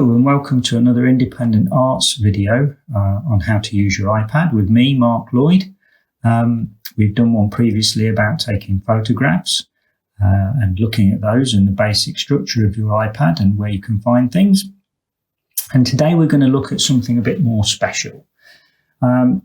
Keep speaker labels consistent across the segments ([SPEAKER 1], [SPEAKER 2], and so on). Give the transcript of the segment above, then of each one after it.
[SPEAKER 1] Hello and welcome to another Independent Arts video on how to use your iPad with me, Mark Lloyd. We've done one previously about taking photographs and looking at those and the basic structure of your iPad and where you can find things. And today we're going to look at something a bit more special.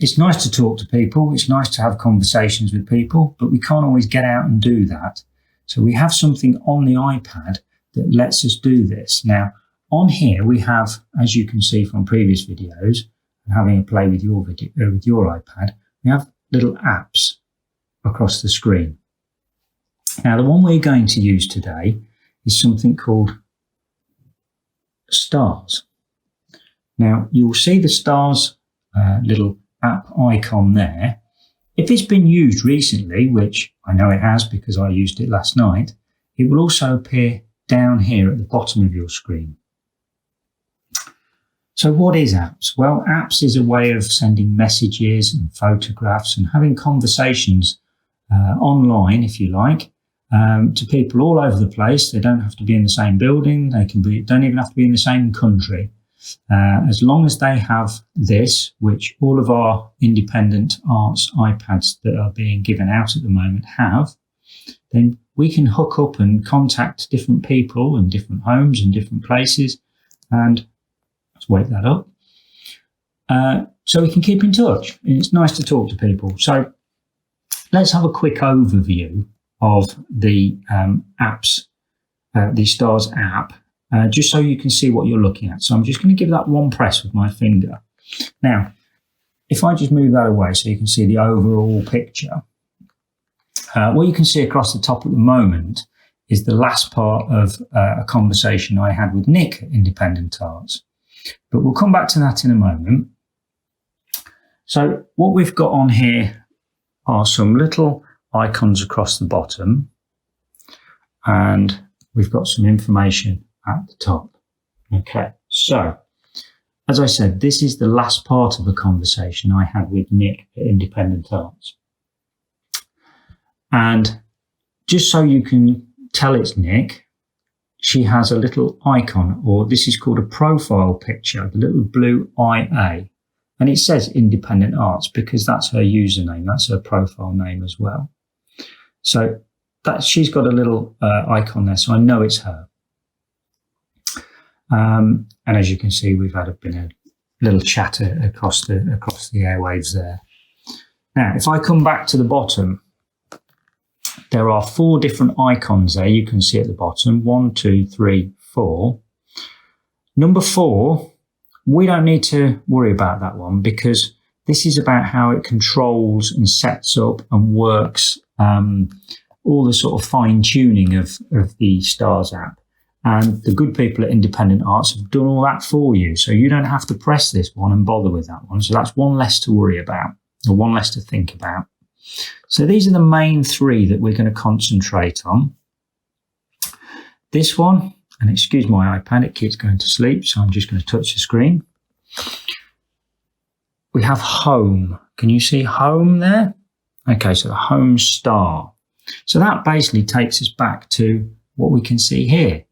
[SPEAKER 1] It's nice to talk to people, it's nice to have conversations with people, but we can't always get out and do that. So we have something on the iPad that lets us do this. Now, on here we have, as you can see from previous videos, and having a play with your iPad, we have little apps across the screen. Now, the one we're going to use today is something called Stars. Now, you'll see the Stars little app icon there. If it's been used recently, which I know it has because I used it last night, it will also appear down here at the bottom of your screen. So what is apps? Well, apps is a way of sending messages and photographs and having conversations online, if you like, to people all over the place. They don't have to be in the same building. They don't even have to be in the same country. As long as they have this, which all of our Independent Arts iPads that are being given out at the moment have, then we can hook up and contact different people and different homes and different places. And let's wake that up. So we can keep in touch. And it's nice to talk to people. So let's have a quick overview of the apps, the Stars app, just so you can see what you're looking at. So I'm just going to give that one press with my finger. Now, if I just move that away so you can see the overall picture, what you can see across the top at the moment is the last part of a conversation I had with Nick at Independent Arts. But we'll come back to that in a moment. So what we've got on here are some little icons across the bottom, and we've got some information at the top. Okay, so as I said, this is the last part of a conversation I had with Nick at Independent Arts. And just so you can tell it's Nick, she has a little icon, or this is called a profile picture, the little blue IA. And it says Independent Arts because that's her username, that's her profile name as well. So she's got a little icon there, so I know it's her. And as you can see, we've been a little chatter across the airwaves there. Now, if I come back to the bottom, there are 4 different icons there you can see at the bottom. 1, 2, 3, 4. Number 4, we don't need to worry about that one because this is about how it controls and sets up and works all the sort of fine tuning of the Stars app. And the good people at Independent Arts have done all that for you. So you don't have to press this one and bother with that one. So that's one less to worry about, or one less to think about. So these are the main 3 that we're going to concentrate on. This one, and excuse my iPad, it keeps going to sleep, so I'm just going to touch the screen. We have home. Can you see home there? Okay, so the home star. So that basically takes us back to what we can see here.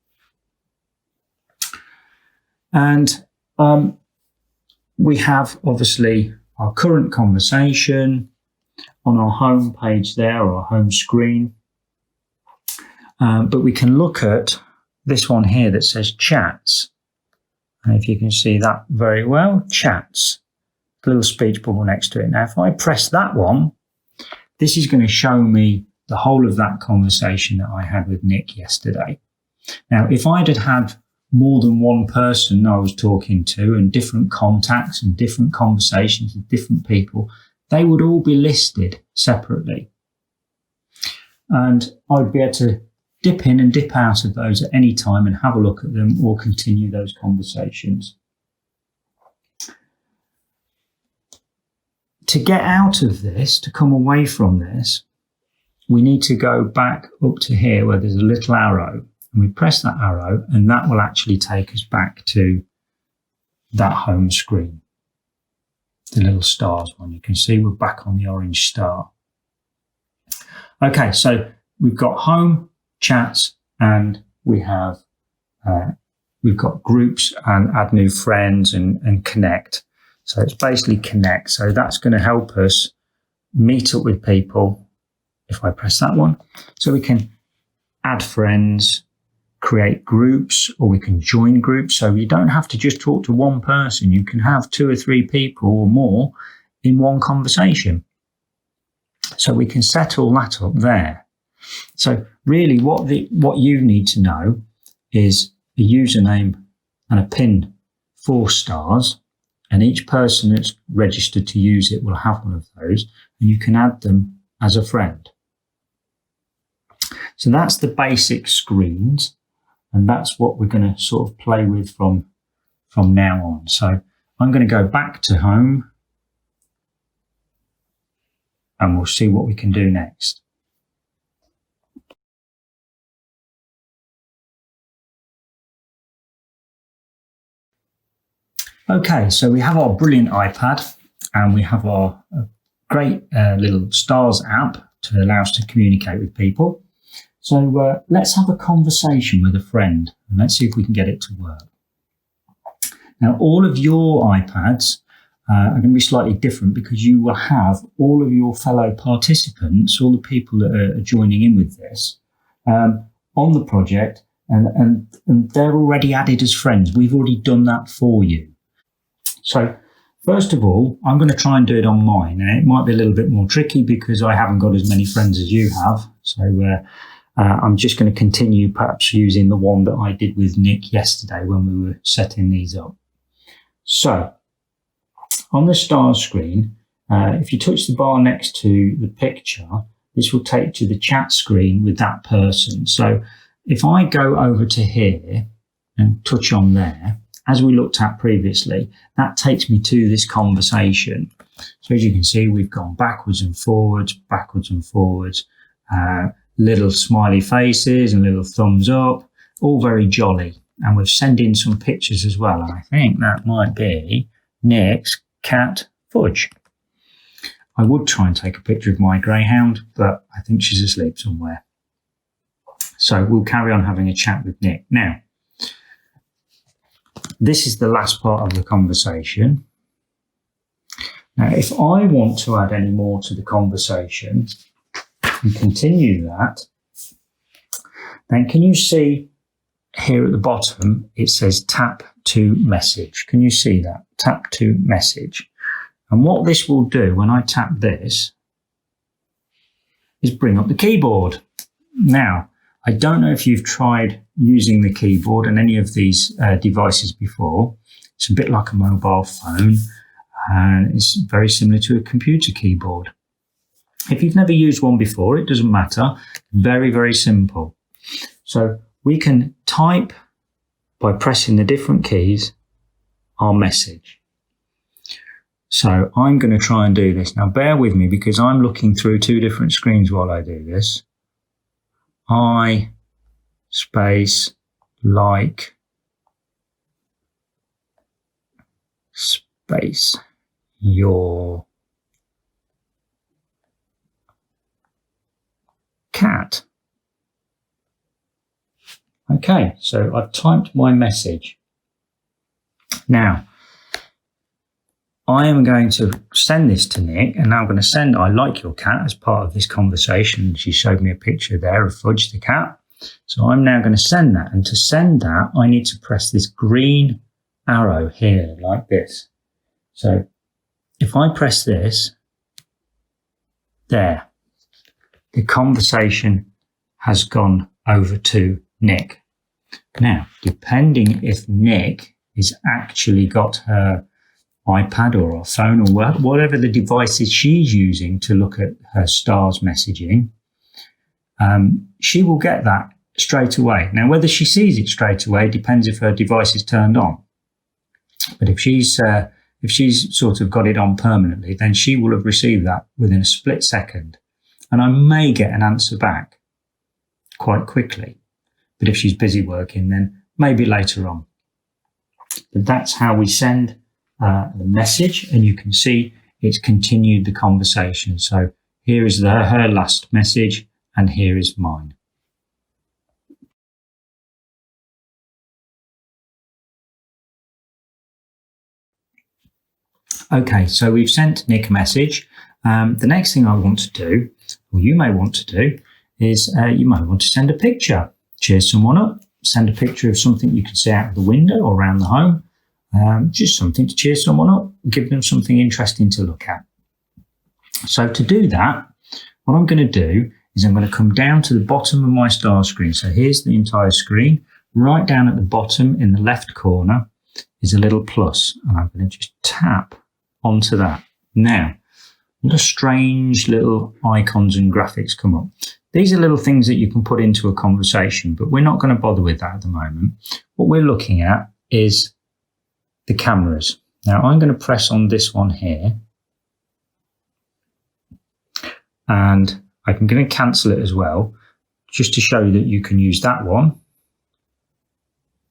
[SPEAKER 1] And we have obviously our current conversation on our home page there, or our home screen. But we can look at this one here that says chats. And if you can see that very well, chats. The little speech bubble next to it. Now, if I press that one, this is going to show me the whole of that conversation that I had with Nick yesterday. Now, if I'd had more than one person I was talking to and different contacts and different conversations with different people, they would all be listed separately. And I'd be able to dip in and dip out of those at any time and have a look at them or continue those conversations. To get out of this, to come away from this, we need to go back up to here where there's a little arrow. And we press that arrow and that will actually take us back to that home screen. The little stars one. You can see we're back on the orange star. Okay, so we've got home, chats, and we have we've got groups and add new friends and connect. So it's basically connect. So that's going to help us meet up with people. If I press that one, so we can add friends, create groups, or we can join groups. So you don't have to just talk to one person. You can have 2 or 3 people or more in one conversation. So we can set all that up there. So really what you need to know is a username and a PIN for stars, and each person that's registered to use it will have one of those, and you can add them as a friend. So that's the basic screens, and that's what we're going to sort of play with from now on. So I'm going to go back to home and we'll see what we can do next. Okay, so we have our brilliant iPad and we have our great little stars app to allow us to communicate with people. So let's have a conversation with a friend and let's see if we can get it to work. Now, all of your iPads are going to be slightly different because you will have all of your fellow participants, all the people that are joining in with this, on the project, and they're already added as friends. We've already done that for you. So first of all, I'm going to try and do it on mine. And it might be a little bit more tricky because I haven't got as many friends as you have. So I'm just going to continue perhaps using the one that I did with Nick yesterday when we were setting these up. So on the stars screen, if you touch the bar next to the picture, this will take to the chat screen with that person. So if I go over to here and touch on there, as we looked at previously, that takes me to this conversation. So as you can see, we've gone backwards and forwards, little smiley faces and little thumbs up, all very jolly. And we've sent in some pictures as well. And I think that might be Nick's cat, Fudge. I would try and take a picture of my greyhound, but I think she's asleep somewhere. So we'll carry on having a chat with Nick. Now, this is the last part of the conversation. Now, if I want to add any more to the conversation and continue that, then can you see here at the bottom, it says tap to message. Can you see that? Tap to message. And what this will do when I tap this is bring up the keyboard. Now, I don't know if you've tried using the keyboard on any of these devices before. It's a bit like a mobile phone and it's very similar to a computer keyboard. If you've never used one before, it doesn't matter. Very, very simple. So we can type by pressing the different keys our message. So I'm going to try and do this. Now bear with me because I'm looking through 2 different screens while I do this. I space like space your cat. Okay, so I've typed my message. Now, I am going to send this to Nick, and now I'm going to send I like your cat as part of this conversation. She showed me a picture there of Fudge the cat. So I'm now going to send that, and to send that, I need to press this green arrow here like this. So if I press this, there, the conversation has gone over to Nick. Now, depending if Nick has actually got her iPad or her phone or whatever the devices she's using to look at her stars messaging, she will get that straight away. Now, whether she sees it straight away depends if her device is turned on. But if she's sort of got it on permanently, then she will have received that within a split second. And I may get an answer back quite quickly. But if she's busy working, then maybe later on. But that's how we send the message, and you can see it's continued the conversation. So here is her last message, and here is mine. Okay, so we've sent Nick a message. The next thing I want to do, or you may want to do, is you might want to send a picture. Cheer someone up, send a picture of something you can see out of the window or around the home. Just something to cheer someone up, give them something interesting to look at. So to do that, what I'm going to do is I'm going to come down to the bottom of my star screen. So here's the entire screen. Right down at the bottom in the left corner is a little plus, and I'm going to just tap onto that. Now, what a strange little icons and graphics come up. These are little things that you can put into a conversation, but we're not going to bother with that at the moment. What we're looking at is the cameras. Now, I'm going to press on this one here, and I'm going to cancel it as well, just to show you that you can use that one.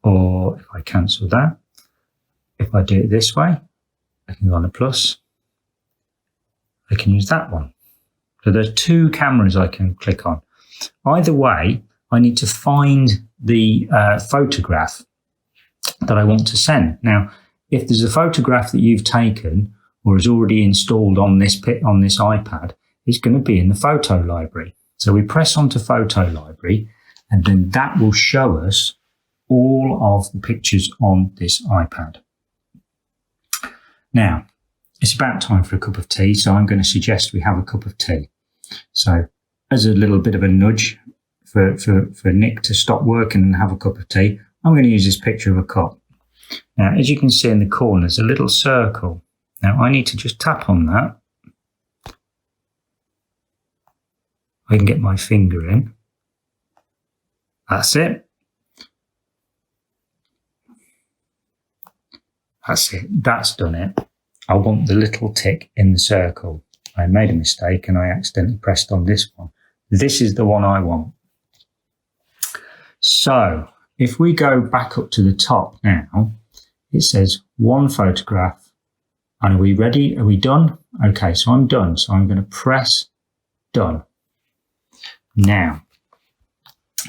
[SPEAKER 1] Or if I cancel that, if I do it this way, I can go on a plus. I can use that one. So there's two cameras I can click on. Either way, I need to find the photograph that I want to send. Now, if there's a photograph that you've taken or is already installed on this iPad, it's going to be in the photo library. So we press onto photo library, and then that will show us all of the pictures on this iPad. Now, it's about time for a cup of tea, so I'm going to suggest we have a cup of tea. So as a little bit of a nudge for Nick to stop working and have a cup of tea, I'm going to use this picture of a cup. Now, as you can see in the corner, there's a little circle. Now, I need to just tap on that. I can get my finger in. That's it. That's it. That's done it. I want the little tick in the circle. I made a mistake and I accidentally pressed on this one. This is the one I want. So if we go back up to the top now, it says one photograph. And are we ready? Are we done? Okay, so I'm done. So I'm going to press done. Now,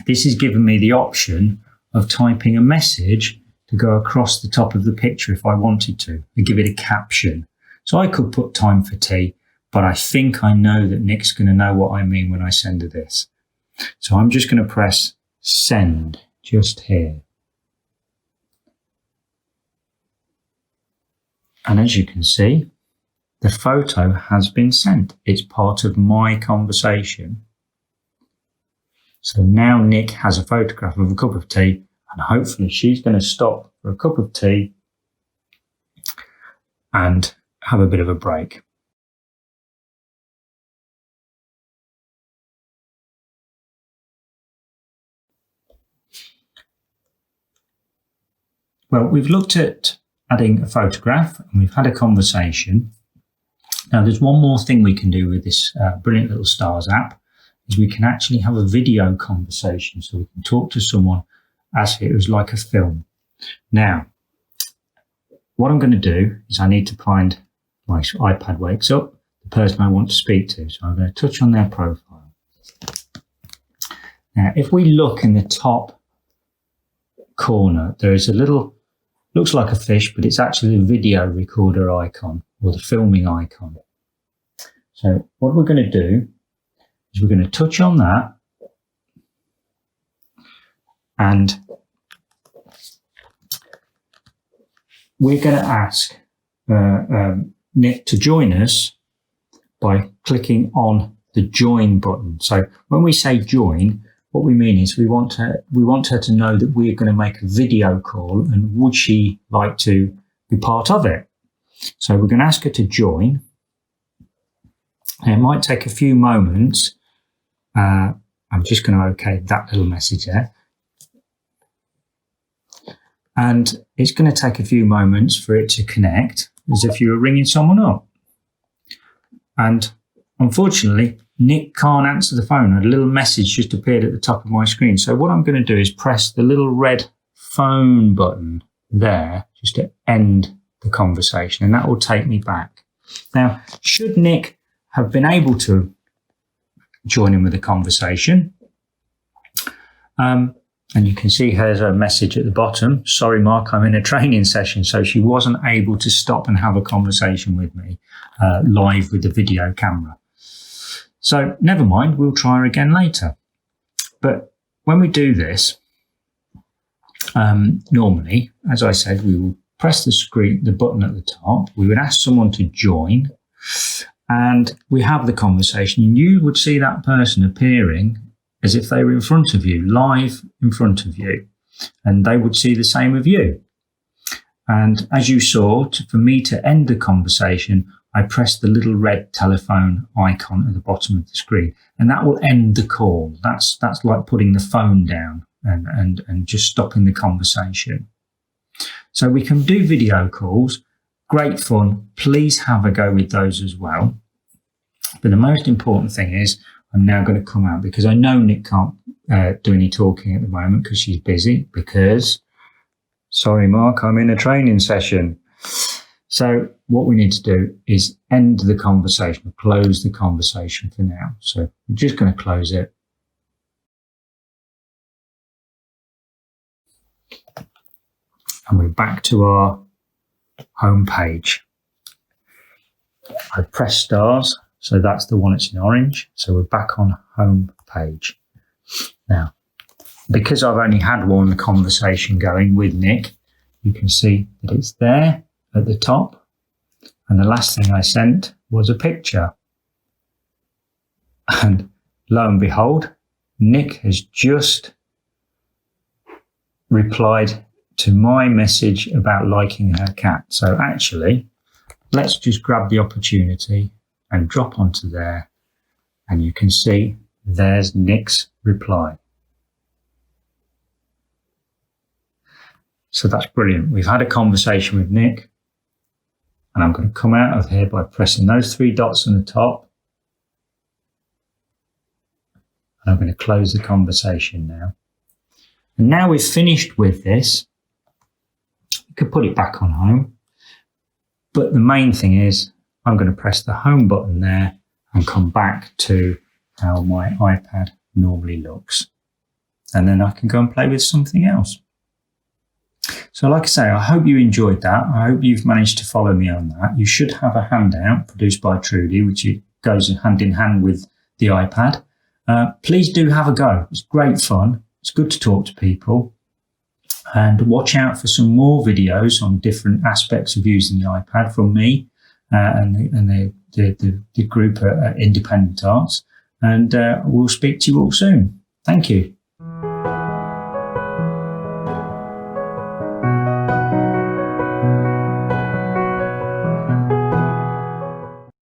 [SPEAKER 1] this has given me the option of typing a message to go across the top of the picture if I wanted to, and give it a caption. So I could put time for tea, but I think I know that Nick's going to know what I mean when I send her this. So I'm just going to press send just here. And as you can see, the photo has been sent. It's part of my conversation. So now Nick has a photograph of a cup of tea, and hopefully she's going to stop for a cup of tea and have a bit of a break. Well, we've looked at adding a photograph and we've had a conversation. Now, there's one more thing we can do with this brilliant little Stars app, is we can actually have a video conversation. So we can talk to someone as if it was like a film. Now, what I'm going to do is I need to find my iPad wakes up, the person I want to speak to. So I'm going to touch on their profile. Now, if we look in the top corner, there is a little, looks like a fish, but it's actually a video recorder icon, or the filming icon. So what we're going to do is we're going to touch on that, and we're going to ask Nick to join us by clicking on the join button. So when we say join, what we mean is we want her to know that we're going to make a video call, and would she like to be part of it? So we're going to ask her to join. And it might take a few moments. I'm just going to OK that little message there. And it's going to take a few moments for it to connect, as if you were ringing someone up. And unfortunately, Nick can't answer the phone. A little message just appeared at the top of my screen. So what I'm going to do is press the little red phone button there just to end the conversation, and that will take me back. Now, should Nick have been able to join in with the conversation, And you can see here's her message at the bottom. Sorry, Mark, I'm in a training session. So she wasn't able to stop and have a conversation with me live with the video camera. So never mind, we'll try her again later. But when we do this, normally, as I said, we will press the button at the top. We would ask someone to join and we have the conversation. You would see that person appearing as if they were in front of you, live in front of you, and they would see the same of you. And as you saw, for me to end the conversation, I press the little red telephone icon at the bottom of the screen, and that will end the call. That's like putting the phone down and just stopping the conversation. So we can do video calls, great fun. Please have a go with those as well. But the most important thing is I'm now going to come out because I know Nick can't do any talking at the moment because she's busy sorry, Mark, I'm in a training session. So what we need to do is end the conversation, close the conversation for now. So we're just going to close it. And we're back to our home page. I press stars, so that's the one that's in orange. So we're back on home page. Now, because I've only had one conversation going with Nick, you can see that it's there at the top. And the last thing I sent was a picture. And lo and behold, Nick has just replied to my message about liking her cat. So actually, let's just grab the opportunity and drop onto there. And you can see there's Nick's reply. So that's brilliant. We've had a conversation with Nick. And I'm going to come out of here by pressing those three dots on the top. And I'm going to close the conversation now. And now we've finished with this, we could put it back on home. But the main thing is I'm going to press the home button there and come back to how my iPad normally looks. And then I can go and play with something else. So like I say, I hope you enjoyed that. I hope you've managed to follow me on that. You should have a handout produced by Trudy, which goes hand in hand with the iPad. Please do have a go. It's great fun. It's good to talk to people. And watch out for some more videos on different aspects of using the iPad from me and the group at Independent Arts. And we'll speak to you all soon. Thank you.